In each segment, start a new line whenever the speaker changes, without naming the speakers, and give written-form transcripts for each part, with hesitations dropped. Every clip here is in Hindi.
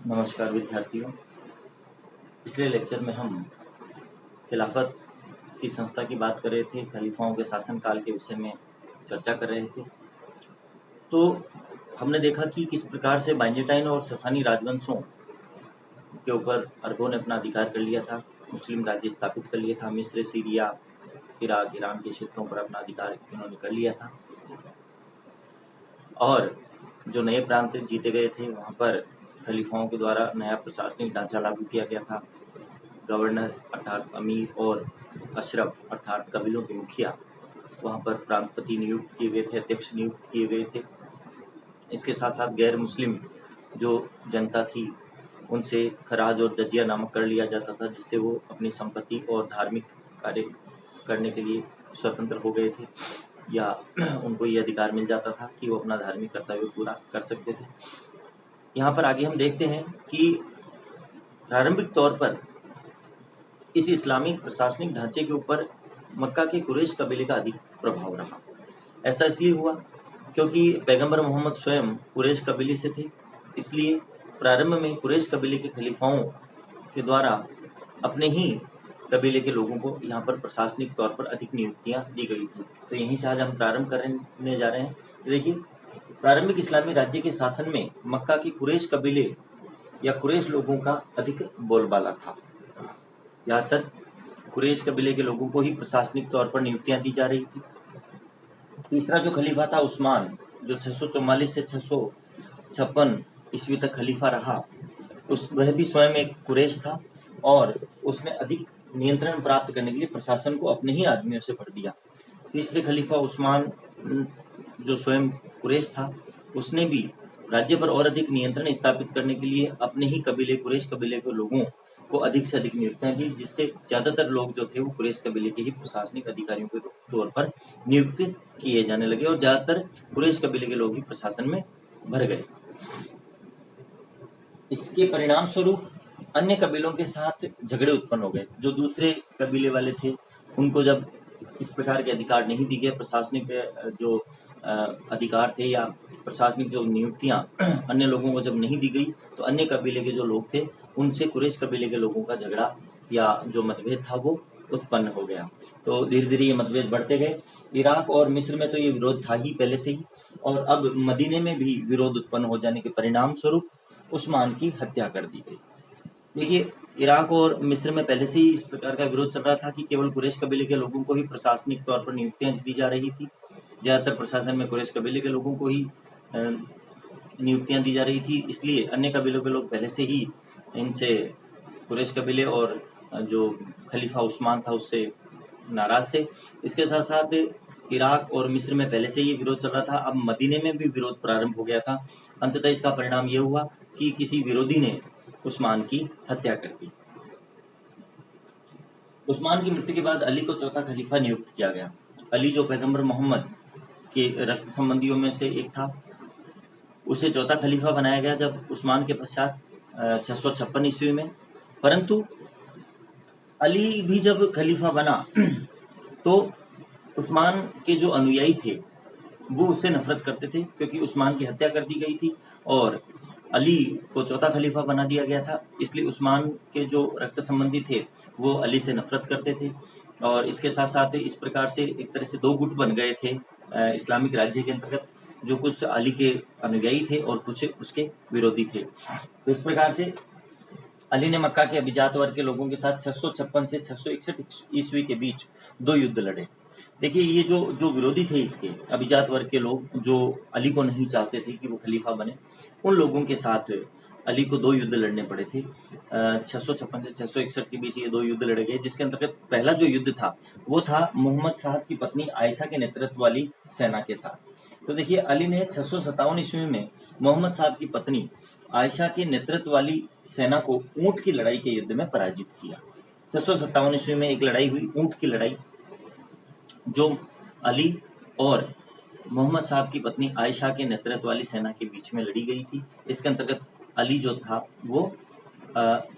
नमस्कार विद्यार्थियों। पिछले लेक्चर में हम खिलाफत की संस्था की बात कर रहे थे, खलीफाओं के शासनकाल के विषय में चर्चा कर रहे थे। तो हमने देखा कि किस प्रकार से बाइजेंटाइन और ससानी राजवंशों के ऊपर अरबों ने अपना अधिकार कर लिया था, मुस्लिम राज्य स्थापित कर लिया था। मिस्र, सीरिया, इराक, ईरान के क्षेत्रों पर अपना अधिकार इन्होंने कर लिया था और जो नए प्रांत जीते गए थे वहाँ पर खलीफाओं के द्वारा नया प्रशासनिक ढांचा लागू किया गया था। गवर्नर अर्थात अमीर और अशरफ अर्थात कबीलों के मुखिया वहाँ पर प्रांतपति नियुक्त किए गए थे, अध्यक्ष नियुक्त किए गए थे। इसके साथ साथ गैर मुस्लिम जो जनता थी उनसे खराज और जजिया नामक कर लिया जाता था, जिससे वो अपनी संपत्ति और धार्मिक कार्य करने के लिए स्वतंत्र हो गए थे या उनको ये अधिकार मिल जाता था कि वो अपना धार्मिक कर्तव्य पूरा कर सकते थे। यहाँ पर आगे हम देखते हैं कि प्रारंभिक तौर पर इस इस्लामिक प्रशासनिक ढांचे के ऊपर मक्का के कुरैश कबीले का अधिक प्रभाव रहा। ऐसा इसलिए हुआ क्योंकि पैगंबर मोहम्मद स्वयं कुरैश कबीले से थे, इसलिए प्रारंभ में कुरैश कबीले के खलीफाओं के द्वारा अपने ही कबीले के लोगों को यहाँ पर प्रशासनिक तौर पर अधिक नियुक्तियाँ दी गई थी। तो यहीं से आज हम प्रारंभ करने जा रहे हैं। देखिए, प्रारंभिक इस्लामी राज्य के शासन में मक्का के कुरैश कबीले या कुरैश लोगों का अधिक बोलबाला था। ज़्यादातर कुरैश कबीले के लोगों को ही प्रशासनिक तौर पर नियुक्तियां दी जा रही थी। तीसरा जो खलीफा था उस्मान, जो 644 से 656 ईस्वी तक खलीफा रहा, वह भी स्वयं एक कुरैश था और उसने अधिक नियंत्रण प्राप्त करने के लिए प्रशासन को अपने ही आदमियों से भर दिया। तीसरे खलीफा उस्मान जो स्वयं कुरैश था, उसने भी राज्य पर और अधिक नियंत्रण स्थापित करने के लिए अपने ही कबीले कुरैश कबीले के लोगों को अधिक से अधिक नियुक्तियां दी, जिससे ज्यादातर लोग जो थे वो कुरैश कबीले के ही प्रशासनिक अधिकारियों के तौर पर नियुक्त किए जाने लगे और ज्यादातर कुरैश कबीले के लोग ही प्रशासन में भर गए। इसके परिणाम स्वरूप अन्य कबीलों के साथ झगड़े उत्पन्न हो गए। जो दूसरे कबीले वाले थे उनको जब इस प्रकार के अधिकार नहीं दिए गए, प्रशासनिक जो अधिकार थे या प्रशासनिक जो नियुक्तियां अन्य लोगों को जब नहीं दी गई, तो अन्य कबीले के जो लोग थे उनसे कुरैश कबीले के लोगों का झगड़ा या जो मतभेद था वो उत्पन्न हो गया। तो धीरे धीरे ये मतभेद बढ़ते गए। इराक और मिस्र में तो ये विरोध था ही पहले से ही, और अब मदीने में भी विरोध उत्पन्न हो जाने के परिणाम स्वरूप उस्मान की हत्या कर दी गई। देखिए, इराक और मिस्र में पहले से ही इस प्रकार का विरोध चल रहा था कि केवल कुरैश कबीले के लोगों को ही प्रशासनिक तौर पर नियुक्तियां दी जा रही थी। ज़्यादातर प्रशासन में कुरैश कबीले के लोगों को ही नियुक्तियां दी जा रही थी, इसलिए अन्य कबीलों के लोग पहले से ही इनसे कुरैश कबीले और जो खलीफा उस्मान था उससे नाराज थे। इसके साथ साथ इराक और मिस्र में पहले से ये विरोध चल रहा था, अब मदीने में भी विरोध प्रारंभ हो गया था। अंततः इसका परिणाम ये हुआ कि किसी विरोधी ने उस्मान की हत्या कर दी। उस्मान की मृत्यु के बाद अली को चौथा खलीफा नियुक्त किया गया। अली जो पैगंबर मोहम्मद के रक्त संबंधियों में से एक था, उसे चौथा खलीफा बनाया गया जब उस्मान के पश्चात 656 ईस्वी में। परंतु अली भी जब खलीफा बना तो उस्मान के जो अनुयायी थे वो उससे नफरत करते थे, क्योंकि उस्मान की हत्या कर दी गई थी और अली को चौथा खलीफा बना दिया गया था। इसलिए उस्मान के जो रक्त संबंधी थे वो अली से नफरत करते थे और इसके साथ साथ इस प्रकार से एक तरह से दो गुट बन गए थे इस्लामिक राज्य के अंतर्गत, जो कुछ अली के अनुयायी थे और कुछ उसके विरोधी थे। तो इस प्रकार से अली ने मक्का के अभिजात वर्ग के लोगों के साथ 656 से 661 ईस्वी के बीच 2 युद्ध लड़े। देखिए, ये जो विरोधी थे इसके अभिजात वर्ग के लोग, जो अली को नहीं चाहते थे कि वो खलीफा बने, उन लोगों के साथ अली को 2 युद्ध लड़ने पड़े थे। 656 से 661 के बीच ये 2 युद्ध लड़े गए, जिसके अंतर्गत पहला जो युद्ध था वो था मोहम्मद साहब की पत्नी आयशा के नेतृत्व वाली सेना के साथ। तो देखिए, अली ने 657 ईस्वी में मोहम्मद साहब की पत्नी आयशा के नेतृत्व वाली सेना को ऊंट की लड़ाई के युद्ध में पराजित किया। 657 ईस्वी में एक लड़ाई हुई, ऊंट की लड़ाई, जो अली और मोहम्मद साहब की पत्नी आयशा के नेतृत्व वाली सेना के बीच में लड़ी गई थी। इसके अंतर्गत अली जो था वो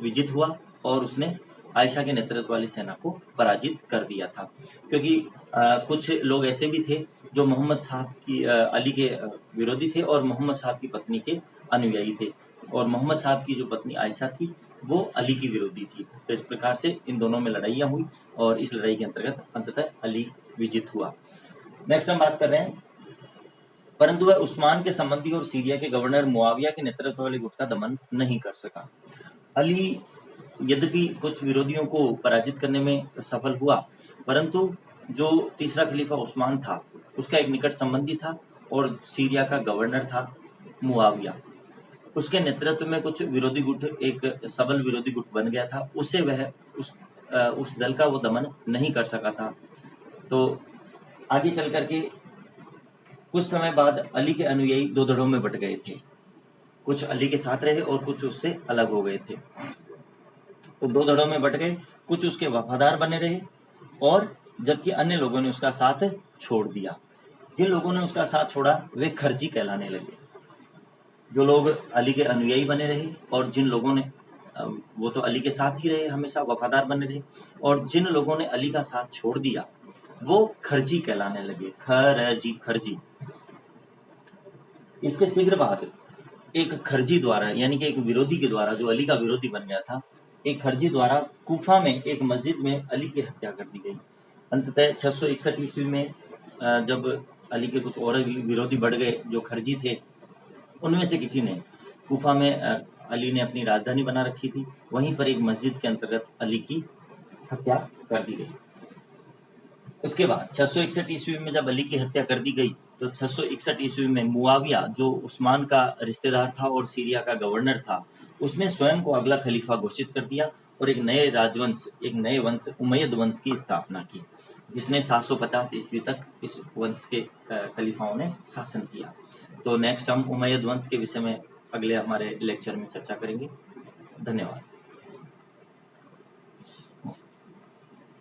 विजित हुआ और उसने आयशा के नेतृत्व वाली सेना को पराजित कर दिया था, क्योंकि कुछ लोग ऐसे भी थे जो मोहम्मद साहब की अली के विरोधी थे और मोहम्मद साहब की पत्नी के अनुयायी थे। और मोहम्मद साहब की जो पत्नी आयशा थी वो अली की विरोधी थी। तो इस प्रकार से इन दोनों में लड़ाइयाँ हुई और इस लड़ाई के अंतर्गत अंततः अली विजित हुआ। नेक्स्ट हम बात कर रहे हैं, परंतु वह उस्मान के संबंधी और सीरिया के गवर्नर मुआविया के नेतृत्व वाले गुट का दमन नहीं कर सका। अली यद्यपि कुछ विरोधियों को पराजित करने में सफल हुआ, परंतु जो तीसरा खलीफा उस्मान था उसका एक निकट संबंधी था और सीरिया का गवर्नर था मुआविया। उसके नेतृत्व में कुछ विरोधी गुट, एक सबल विरोधी गुट बन गया था, उससे वह उस दल का वो दमन नहीं कर सका था। तो आगे चल करके कुछ समय बाद अली के अनुयायी दो धड़ों में बट गए थे, कुछ अली के साथ रहे और कुछ उससे अलग हो गए थे। तो दो धड़ों में बट गए, कुछ उसके वफादार बने रहे और जबकि अन्य लोगों ने उसका साथ छोड़ दिया। जिन लोगों ने उसका साथ छोड़ा वे खर्जी कहलाने लगे। जो लोग अली के अनुयायी बने रहे और जिन लोगों ने वो तो अली के साथ ही रहे, हमेशा वफादार बने रहे, और जिन लोगों ने अली का साथ छोड़ दिया वो खर्जी कहलाने लगे। खर्जी। इसके शीघ्र बाद एक खर्जी द्वारा, यानी कि एक विरोधी के द्वारा, जो अली का विरोधी बन गया था, एक खर्जी द्वारा कूफा में एक मस्जिद में अली की हत्या कर दी गई। अंततः 661 ईस्वी में जब अली के कुछ और विरोधी बढ़ गए जो खर्जी थे, उनमें से किसी ने कूफा में अली ने अपनी राजधानी बना रखी थी, वहीं पर एक मस्जिद के अंतर्गत अली की हत्या कर दी गई। उसके बाद 661 ईस्वी में जब अली की हत्या कर दी गई तो 661 ईस्वी में मुआविया, जो उस्मान का रिश्तेदार था और सीरिया का गवर्नर था, उसने स्वयं को अगला खलीफा घोषित कर दिया और एक नए राजवंश, एक नए वंश उमैयद वंश की स्थापना की, जिसने 750 ईस्वी तक इस वंश के खलीफाओं ने शासन किया। तो नेक्स्ट हम उमैयद वंश के विषय में अगले हमारे लेक्चर में चर्चा करेंगे। धन्यवाद।